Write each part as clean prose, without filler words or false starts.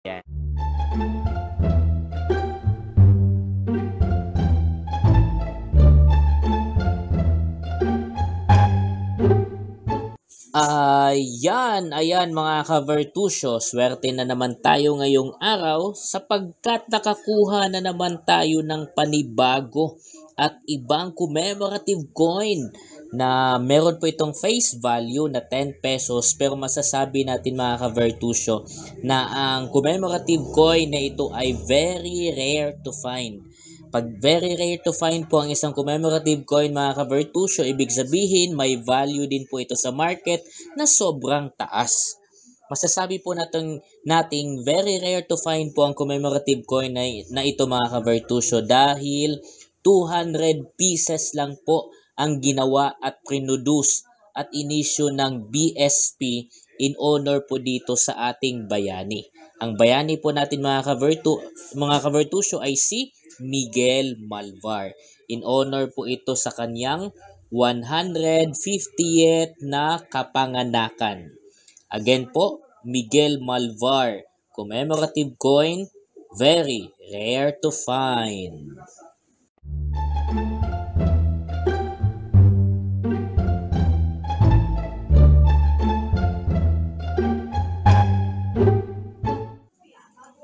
Yan. Ayan mga ka-Vertusio, swerte na naman tayo ngayong araw sapagkat nakakuha na naman tayo ng panibago at ibang commemorative coin na meron po itong face value na 10 pesos, pero masasabi natin mga ka-Vertusio na ang commemorative coin na ito ay very rare to find. Pag very rare to find po ang isang commemorative coin mga ka-Vertusio, ibig sabihin may value din po ito sa market na sobrang taas. Masasabi po nating very rare to find po ang commemorative coin na ito mga ka-Vertusio dahil 200 pieces lang po ang ginawa at produce at inisyu ng BSP in honor po dito sa ating bayani. Ang bayani po natin mga ka-Vertusio ay si Miguel Malvar. In honor po ito sa kanyang 150th na kapanganakan. Again po, Miguel Malvar, commemorative coin, very rare to find.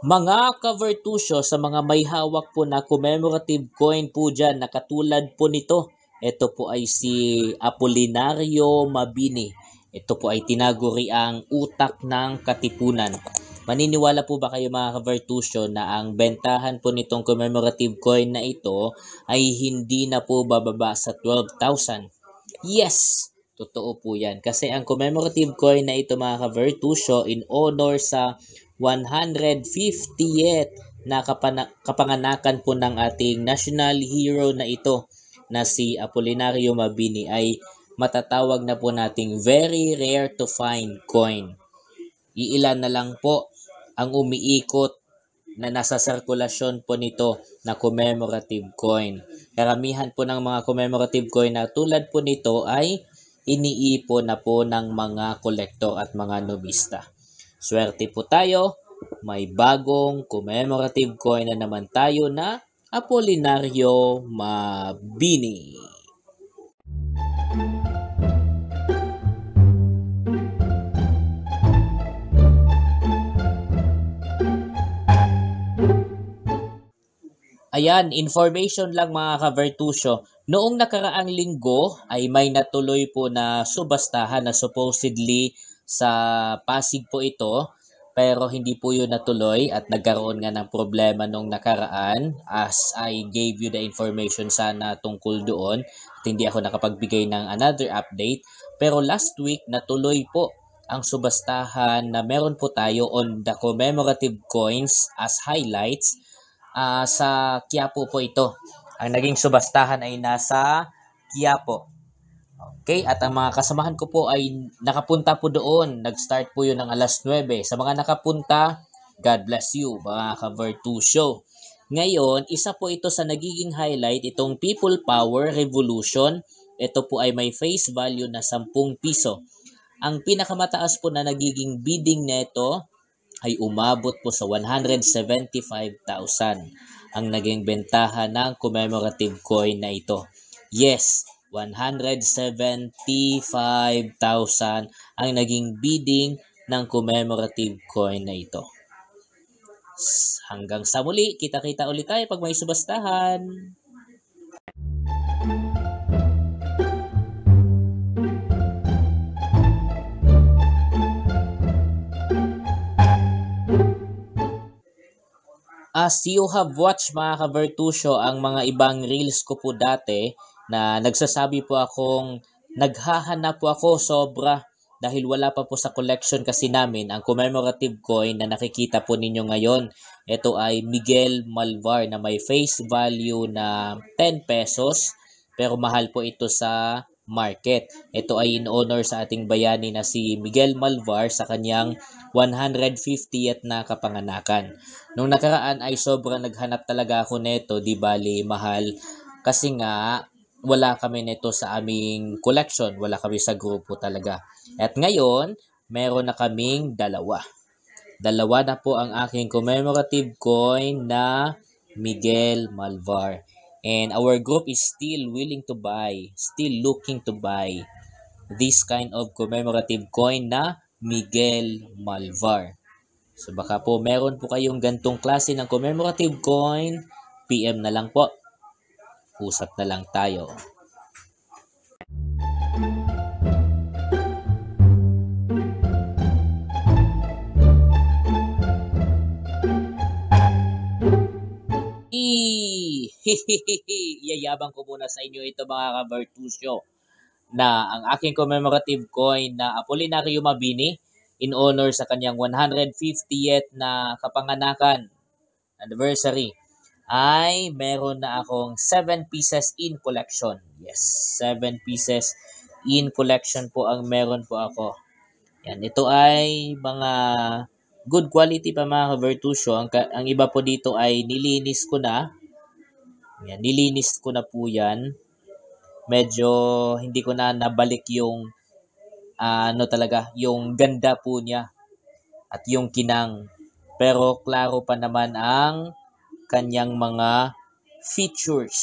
Mga ka-Vertusio, sa mga may hawak po na commemorative coin po dyan na katulad po nito, ito po ay si Apolinario Mabini. Ito po ay tinaguri ang utak ng katipunan. Maniniwala po ba kayo mga ka-Vertusio na ang bentahan po nitong commemorative coin na ito ay hindi na po bababa sa 12,000? Yes! Totoo po yan. Kasi ang commemorative coin na ito mga ka-Vertusio in honor sa 150th na kapanganakan po ng ating national hero na ito na si Apolinario Mabini ay matatawag na po nating very rare to find coin. Iilan na lang po ang umiikot na nasa sirkulasyon po nito na commemorative coin. Karamihan po ng mga commemorative coin na tulad po nito ay iniipon na po ng mga kolektor at mga nobista. Swerte po tayo, may bagong commemorative coin na naman tayo na Apolinario Mabini. Ayan, information lang mga ka-Vertusio. Noong nakaraang linggo ay may natuloy po na subastahan na supposedly sa Pasig po ito, pero hindi po yun natuloy at nagkaroon nga ng problema nung nakaraan as I gave you the information sana tungkol doon at hindi ako nakapagbigay ng another update. Pero last week natuloy po ang subastahan na meron po tayo on the commemorative coins as highlights. Sa Quiapo po ito. Ang naging subastahan ay nasa Quiapo. Okay, at ang mga kasamahan ko po ay nakapunta po doon. Nag-start po yun ng alas 9. Sa mga nakapunta, God bless you, mga ka-Vertusio. Ngayon, isa po ito sa nagiging highlight, itong People Power Revolution. Ito po ay may face value na 10 piso. Ang pinakamataas po na nagiging bidding neto ay umabot po sa 175,000 ang naging bentahan ng commemorative coin na ito. Yes, 175,000 ang naging bidding ng commemorative coin na ito. Hanggang sa muli, kita-kita ulit tayo pag may subastahan. As you have watched mga ka-Vertusio ang mga ibang reels ko po dati na nagsasabi po akong naghahanap po ako sobra dahil wala pa po sa collection kasi namin ang commemorative coin na nakikita po ninyo ngayon. Ito ay Miguel Malvar na may face value na 10 pesos pero mahal po ito sa market. Ito ay in honor sa ating bayani na si Miguel Malvar sa kanyang 150th na kapanganakan. Nung nakaraan ay sobrang naghanap talaga ako neto, di bali mahal kasi nga wala kami neto sa aming collection, wala kami sa grupo talaga. At ngayon, meron na kaming dalawa. Dalawa na po ang aking commemorative coin na Miguel Malvar. And our group is still willing to buy, still looking to buy this kind of commemorative coin na Miguel Malvar. So baka po meron po kayong gantong klase ng commemorative coin, PM na lang po. Usap na lang tayo. Yayabang ko muna sa inyo ito mga ka-Bertusyo na ang aking commemorative coin na Apolinario Mabini in honor sa kanyang 150th na kapanganakan anniversary ay meron na akong 7 pieces in collection. Yes, 7 pieces in collection po ang meron po ako. Yan, ito ay mga good quality pa mga ka-Bertusyo. Ang iba po dito ay nilinis ko na. Yan, nilinis ko na po yan. Medyo hindi ko na nabalik yung talaga, yung ganda po niya at yung kinang. Pero klaro pa naman ang kanyang mga features.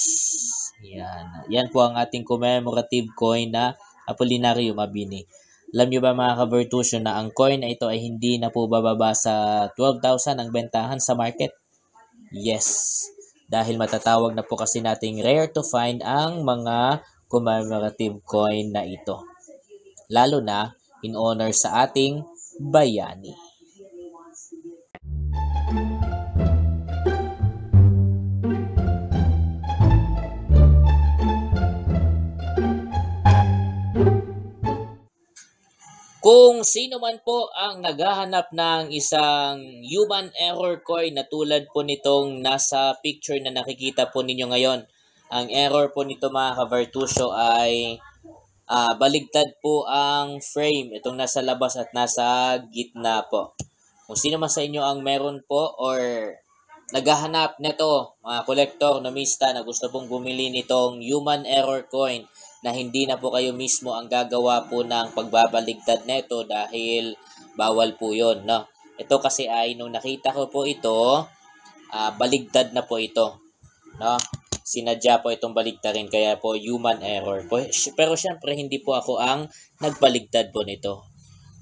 Yan. Yan po ang ating commemorative coin na Apolinario Mabini. Alam nyo ba mga ka-Bertusyo na ang coin na ito ay hindi na po bababa sa 12,000 ang bentahan sa market? Yes. Dahil matatawag na po kasi nating rare to find ang mga commemorative coin na ito. Lalo na in honor sa ating bayani. Kung sino man po ang naghahanap ng isang human error coin na tulad po nitong nasa picture na nakikita po ninyo ngayon, ang error po nito mga ka-Bertusyo ay baligtad po ang frame. Itong nasa labas at nasa gitna po. Kung sino man sa inyo ang meron po or naghahanap nito, mga kolektor, nomista na gusto pong bumili nitong human error coin, na hindi na po kayo mismo ang gagawa po ng pagbabaligtad neto dahil bawal po yun, no? Ito kasi ay nung nakita ko po ito, baligtad na po ito, no? Sinadya po itong baligtarin kaya po human error po. Pero syempre hindi po ako ang nagbaligtad po nito.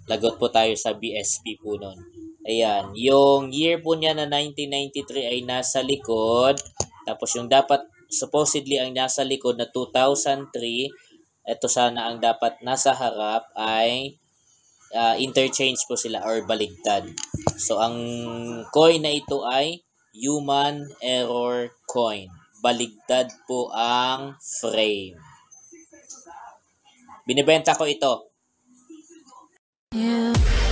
Lagot po tayo sa BSP po nun. Ayan, yung year po niya na 1993 ay nasa likod. Tapos yung dapat supposedly ang nasa likod na 2003, ito sana ang dapat nasa harap ay interchange po sila or baligtad. So ang coin na ito ay human error coin. Baligtad po ang frame. Binibenta ko ito. Yeah.